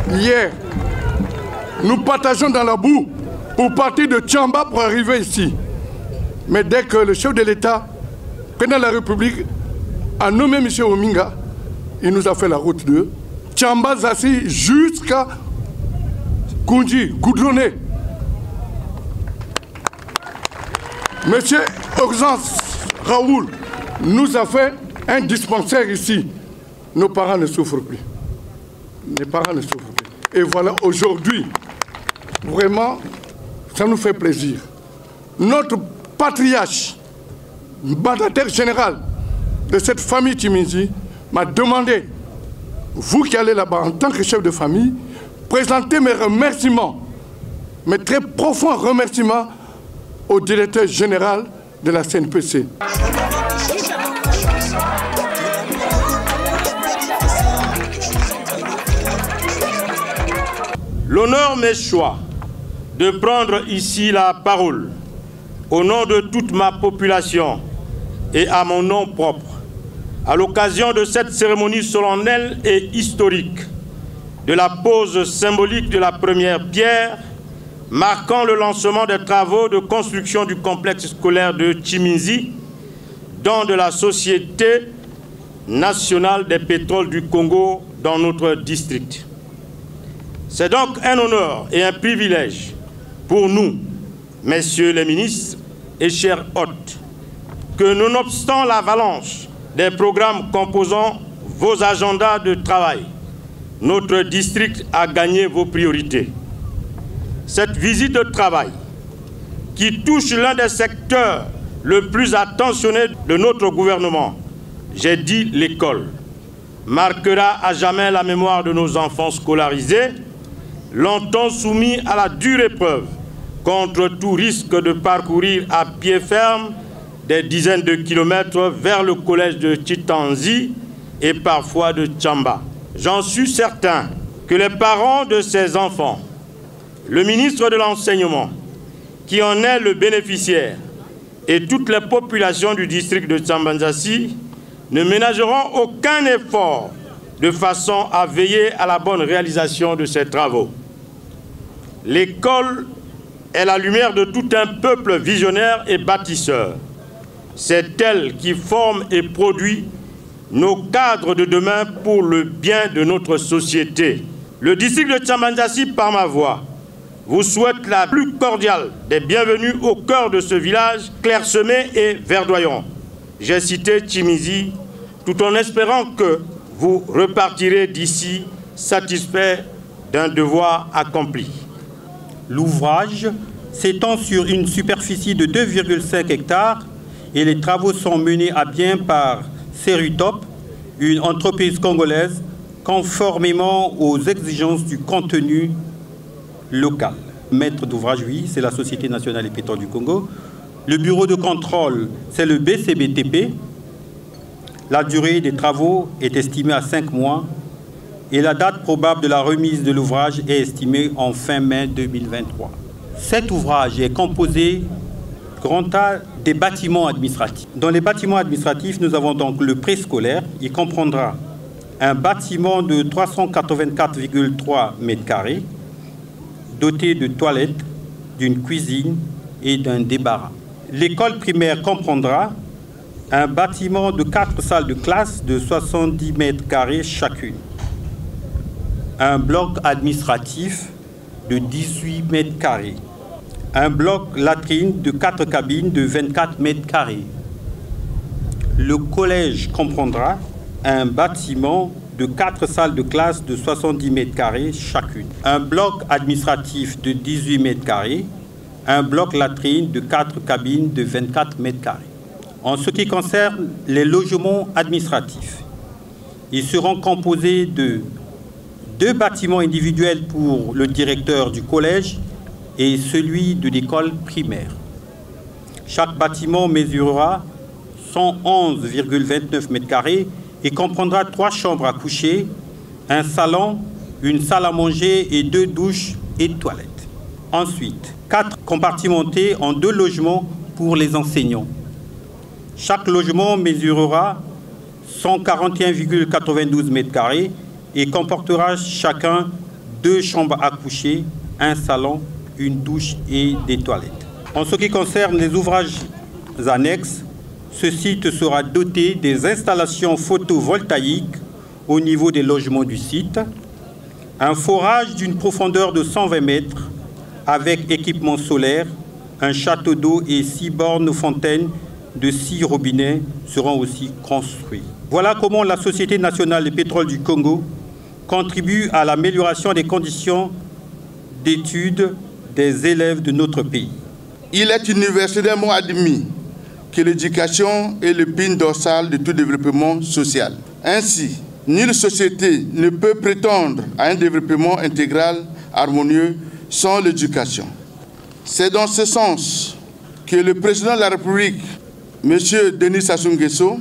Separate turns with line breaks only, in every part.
Hier, nous partageons dans la boue pour partir de Tchamba pour arriver ici. Mais dès que le chef de l'État, président de la République, a nommé M. Ominga, il nous a fait la route de Tchamba-Zassi jusqu'à Koundji, Goudronné. Monsieur Urgence Raoul nous a fait un dispensaire ici. Nos parents ne souffrent plus. Les parents ne souffrent plus. Et voilà, aujourd'hui, vraiment, ça nous fait plaisir. Notre patriarche, mandataire général de cette famille Tchiminzi, m'a demandé, vous qui allez là-bas en tant que chef de famille, présenter mes remerciements, mes très profonds remerciements au directeur général de la CNPC.
L'honneur m'est choix de prendre ici la parole au nom de toute ma population et à mon nom propre, à l'occasion de cette cérémonie solennelle et historique de la pose symbolique de la première pierre, marquant le lancement des travaux de construction du complexe scolaire de Tchiminzi, don de la Société nationale des pétroles du Congo dans notre district. C'est donc un honneur et un privilège pour nous, messieurs les ministres et chers hôtes, que nonobstant l'avalanche des programmes composant vos agendas de travail, notre district a gagné vos priorités. Cette visite de travail, qui touche l'un des secteurs le plus attentionnés de notre gouvernement, j'ai dit l'école, marquera à jamais la mémoire de nos enfants scolarisés, longtemps soumis à la dure épreuve contre tout risque de parcourir à pied ferme des dizaines de kilomètres vers le collège de Chitanzi et parfois de Tchamba. J'en suis certain que les parents de ces enfants, le ministre de l'Enseignement, qui en est le bénéficiaire, et toutes les populations du district de Tchamba-Nzassi ne ménageront aucun effort de façon à veiller à la bonne réalisation de ces travaux. L'école est la lumière de tout un peuple visionnaire et bâtisseur. C'est elle qui forme et produit nos cadres de demain pour le bien de notre société. Le district de Tchamba-Nzassi, par ma voix, vous souhaite la plus cordiale des bienvenues au cœur de ce village clairsemé et verdoyant. J'ai cité Tchiminzi, tout en espérant que vous repartirez d'ici satisfait d'un devoir accompli.
L'ouvrage s'étend sur une superficie de 2,5 hectares et les travaux sont menés à bien par Serutop, une entreprise congolaise, conformément aux exigences du contenu local. Maître d'ouvrage, oui, c'est la Société nationale des pétroles du Congo. Le bureau de contrôle, c'est le BCBTP. La durée des travaux est estimée à 5 mois et la date probable de la remise de l'ouvrage est estimée en fin mai 2023. Cet ouvrage est composé grand A des bâtiments administratifs. Dans les bâtiments administratifs, nous avons donc le préscolaire. Il comprendra un bâtiment de 384,3 m², doté de toilettes, d'une cuisine et d'un débarras. L'école primaire comprendra un bâtiment de 4 salles de classe de 70 m² chacune, un bloc administratif de 18 m², un bloc latrine de 4 cabines de 24 m². Le collège comprendra un bâtiment de 4 salles de classe de 70 mètres carrés chacune, un bloc administratif de 18 mètres carrés, un bloc latrine de 4 cabines de 24 mètres carrés. En ce qui concerne les logements administratifs, ils seront composés de 2 bâtiments individuels pour le directeur du collège et celui de l'école primaire. Chaque bâtiment mesurera 111,29 mètres carrés et comprendra 3 chambres à coucher, un salon, une salle à manger et 2 douches et toilettes. Ensuite, 4 compartimentés en 2 logements pour les enseignants. Chaque logement mesurera 141,92 mètres carrés et comportera chacun 2 chambres à coucher, un salon, une douche et des toilettes. En ce qui concerne les ouvrages annexes, ce site sera doté des installations photovoltaïques au niveau des logements du site, un forage d'une profondeur de 120 mètres avec équipement solaire, un château d'eau et 6 bornes fontaines de 6 robinets seront aussi construits. Voilà comment la Société nationale de pétrole du Congo contribue à l'amélioration des conditions d'études des élèves de notre pays.
Il est universellement admis que l'éducation est l'épine dorsale de tout développement social. Ainsi, nulle société ne peut prétendre à un développement intégral, harmonieux, sans l'éducation. C'est dans ce sens que le président de la République, M. Denis Sassou Nguesso,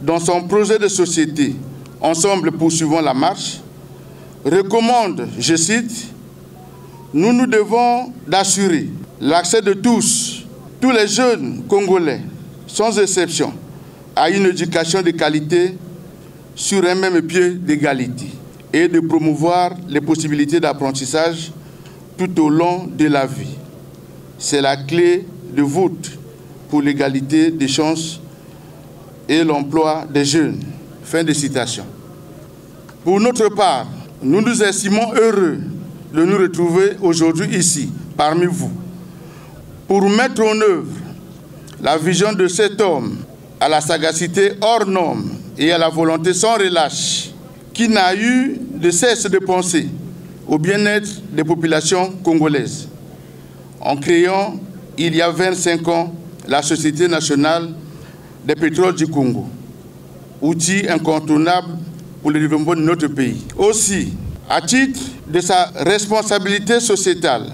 dans son projet de société « Ensemble poursuivons la marche », recommande, je cite, « Nous nous devons d'assurer l'accès de tous les jeunes Congolais, sans exception, à une éducation de qualité sur un même pied d'égalité et de promouvoir les possibilités d'apprentissage tout au long de la vie. C'est la clé de voûte pour l'égalité des chances et l'emploi des jeunes. » Fin de citation. Pour notre part, nous nous estimons heureux de nous retrouver aujourd'hui ici, parmi vous, pour mettre en œuvre la vision de cet homme à la sagacité hors norme et à la volonté sans relâche, qui n'a eu de cesse de penser au bien-être des populations congolaises, en créant, il y a 25 ans, la Société nationale des pétroles du Congo, outil incontournable pour le développement de notre pays. Aussi, à titre de sa responsabilité sociétale,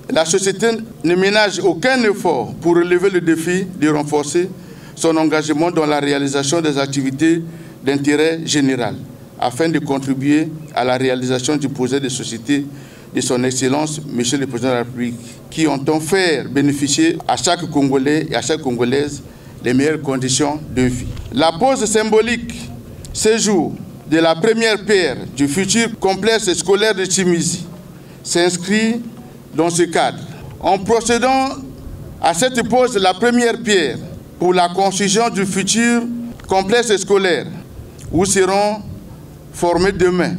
la société ne ménage aucun effort pour relever le défi de renforcer son engagement dans la réalisation des activités d'intérêt général, afin de contribuer à la réalisation du projet de société de son Excellence, Monsieur le Président de la République, qui entend faire bénéficier à chaque Congolais et à chaque Congolaise les meilleures conditions de vie. La pose symbolique ce jour de la première pierre du futur complexe scolaire de Tchimizi s'inscrit dans ce cadre. En procédant à cette pose de la première pierre pour la construction du futur complexe scolaire, où seront formés demain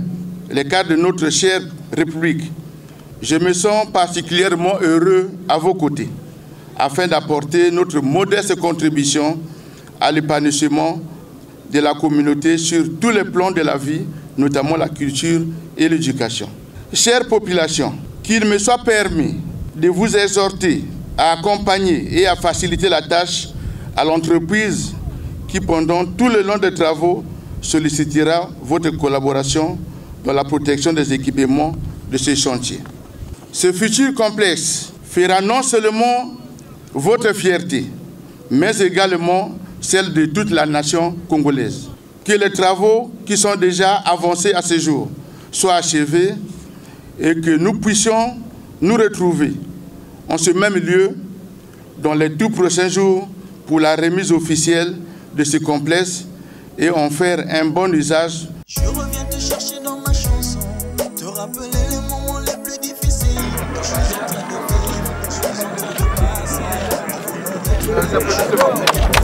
les cadres de notre chère République, je me sens particulièrement heureux à vos côtés, afin d'apporter notre modeste contribution à l'épanouissement de la communauté sur tous les plans de la vie, notamment la culture et l'éducation. Chère population, qu'il me soit permis de vous exhorter à accompagner et à faciliter la tâche à l'entreprise qui, pendant tout le long des travaux, sollicitera votre collaboration dans la protection des équipements de ce chantier. Ce futur complexe fera non seulement votre fierté, mais également celle de toute la nation congolaise. Que les travaux qui sont déjà avancés à ce jour soient achevés et que nous puissions nous retrouver en ce même lieu dans les tout prochains jours pour la remise officielle de ce complexe et en faire un bon usage.
Je reviens te chercher dans ma chanson, te rappeler les moments les plus difficiles. Je suis en train de vivre, je suis en train de passer.